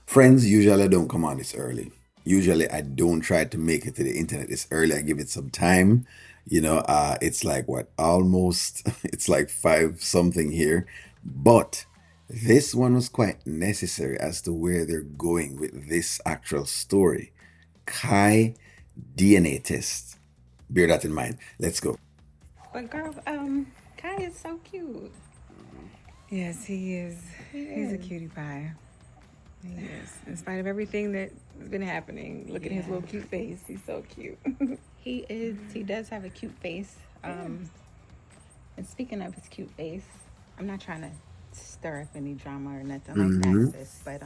Friends usually don't come on this early. Usually I don't try to make it to the internet this early. I give it some time. It's like what almost it's like five something here. But this one was quite necessary as to where they're going with this actual story. Kai DNA test. Bear that in mind. Let's go. But girl, Kai is so cute. Yes, he is. He He's a is. cutie pie. He is. In spite of everything that's been happening, look at his Yeah. little cute face. He's so cute. He is. He does have a cute face. Yeah. And speaking of his cute face, I'm not trying to stir up any drama or nothing like that, hmm sis. But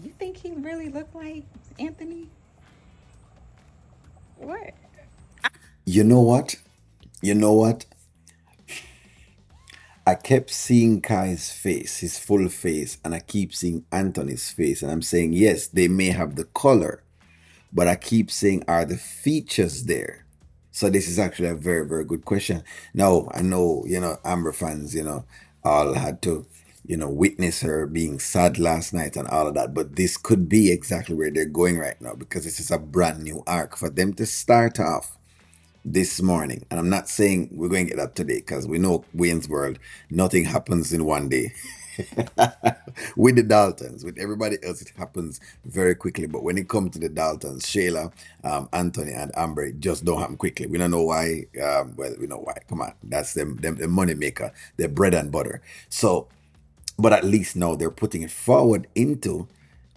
you think he really looked like Anthony? What? You know what? You know what? I kept seeing Kai's face, his full face, and I keep seeing Anthony's face. And I'm saying, yes, they may have the color, but I keep saying, are the features there? So this is actually a very, very good question. Now, I know, Amber fans, all had to, witness her being sad last night and all of that. But this could be exactly where they're going right now because this is a brand new arc for them to start off this morning. And I'm not saying we're going to get that today because we know Wayne's World, nothing happens in one day. With the Daltons, with everybody else, it happens very quickly. But when it comes to the Daltons, Shayla, Anthony, and Amber, it just don't happen quickly. We don't know why. Well, we know why. Come on, that's them the money maker, their bread and butter. So, but at least now they're putting it forward into,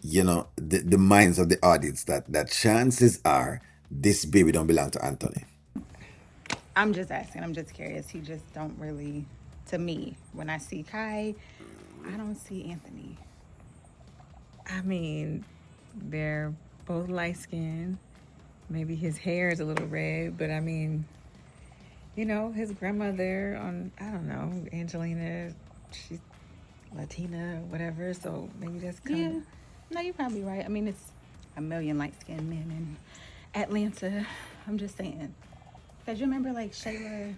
the minds of the audience that chances are this baby don't belong to Anthony. I'm just asking. I'm just curious. He just don't really. To me, when I see Kai, I don't see Anthony. I mean, they're both light skinned. Maybe his hair is a little red, but I mean, his grandmother I don't know, Angelina, she's Latina, whatever. So maybe that's kind Yeah. No, you're probably right. I mean, it's a million light skinned men in Atlanta. I'm just saying. Because you remember, like, Shayla,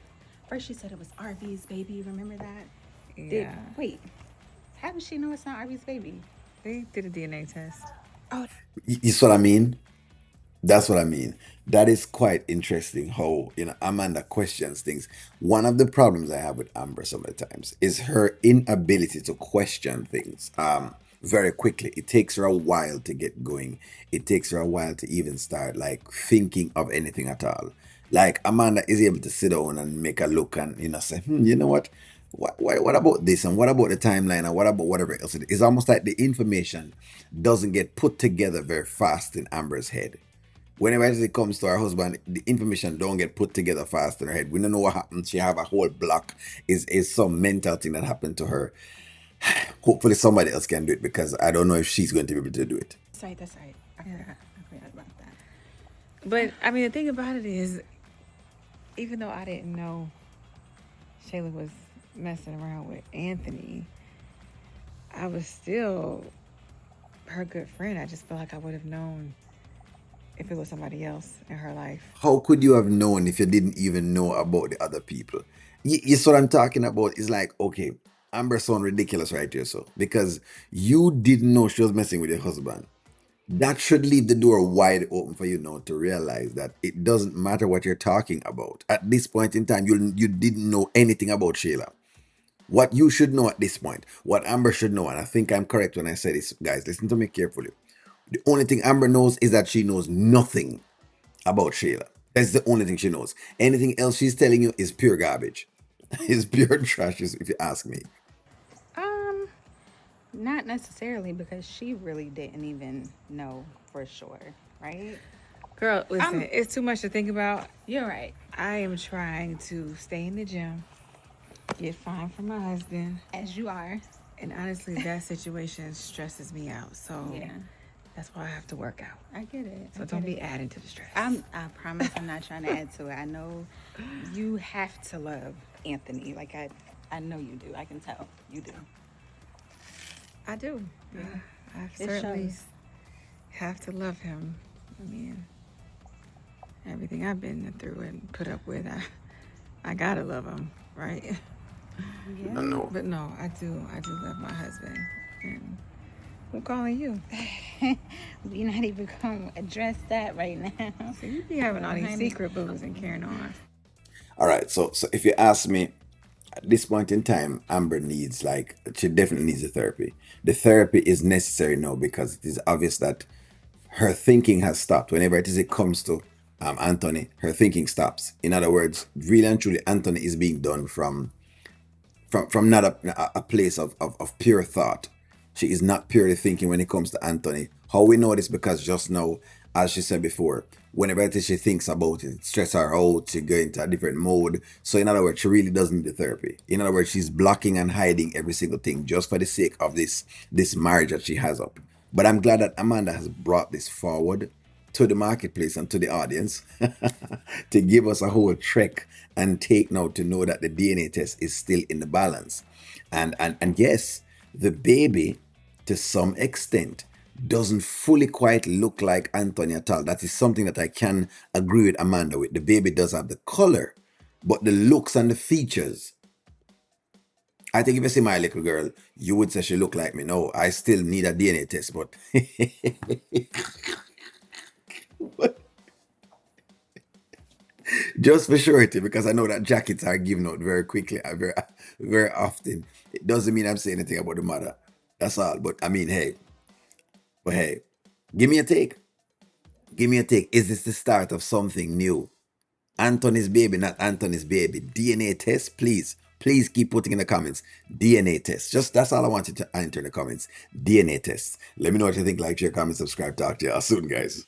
first she said it was RV's baby. Remember that? of, Did yeah. Wait, how does she know it's not RV's baby? They did a DNA test. Oh, You see what I mean? That's what I mean. That is quite interesting how, Amanda questions things. One of the problems I have with Amber some of the times is her inability to question things very quickly. It takes her a while to get going. It takes her a while to even start like thinking of anything at all. Like Amanda is able to sit down and make a look and say, you know what? What about this and what about the timeline and what about whatever else? It's almost like the information doesn't get put together very fast in Amber's head. Whenever it comes to her husband, the information don't get put together fast in her head. We don't know what happened. She have a whole block. Is some mental thing that happened to her. Hopefully somebody else can do it because I don't know if she's going to be able to do it. that's right. That's right. I Yeah. forgot. I forgot about that. But I mean, the thing about it is, even though I didn't know Shayla was messing around with Anthony, I was still her good friend. I just feel like I would have known if it was somebody else in her life. How could you have known if you didn't even know about the other people? You see what I'm talking about? It's like, okay, Amber sound ridiculous right here, so because you didn't know she was messing with your husband. That should leave the door wide open for you now to realize that it doesn't matter what you're talking about. At this point in time, you didn't know anything about Shayla. What you should know at this point, what Amber should know, and I think I'm correct when I say this, guys, listen to me carefully. The only thing Amber knows is that she knows nothing about Shayla. That's the only thing she knows. Anything else she's telling you is pure garbage. It's pure trash, if you ask me. Um, Not necessarily because she really didn't even know for sure, right? Girl, listen, I'm. it's too much to think about. You're right. I am trying to stay in the gym, get fine from my husband, As you are. and honestly, that situation stresses me out. So Yeah, that's why I have to work out. I get it. I So get don't it. be adding to the stress. I promise I'm not trying to add to it. I know you have to love Anthony. Like I know you do. I can tell you do. I do. Yeah. I It certainly shows. have to love him. I mean, everything I've been through and put up with, I gotta love him, right? I Yeah. know. But no, I do love my husband, and I'm calling you. We not even gonna address that right now. So you be having all these Honey. secret booze and carrying on. All right, so if you ask me, at this point in time, Amber needs like she definitely needs a therapy. The therapy is necessary now because it is obvious that her thinking has stopped. Whenever it comes to Anthony, her thinking stops. In other words, really and truly, Anthony is being done from not a place of pure thought. She is not purely thinking when it comes to Anthony. How we know this because just now, as she said before, whenever it is she thinks about it, it stress her out, she go into a different mode. So in other words, she really doesn't need the therapy. In other words, she's blocking and hiding every single thing just for the sake of this marriage that she has up. But I'm glad that Amanda has brought this forward to the marketplace and to the audience to give us a whole trek and take now to know that the DNA test is still in the balance. And yes, the baby to some extent doesn't fully quite look like Anthony at all. That is something that I can agree with Amanda with. The baby does have the color, but the looks and the features. I think if you see my little girl, you would say she look like me. No, I still need a DNA test, but just for surety, because I know that jackets are given out very quickly, very often. It doesn't mean I'm saying anything about the mother. That's all. But I mean, hey, give me a take. Give me a take. Is this the start of something new? Anthony's baby, not Anthony's baby. DNA test, please. Please keep putting in the comments. DNA test. Just that's all I wanted to enter in the comments. DNA test. Let me know what you think. Like, share, comment, subscribe. Talk to you all soon, guys.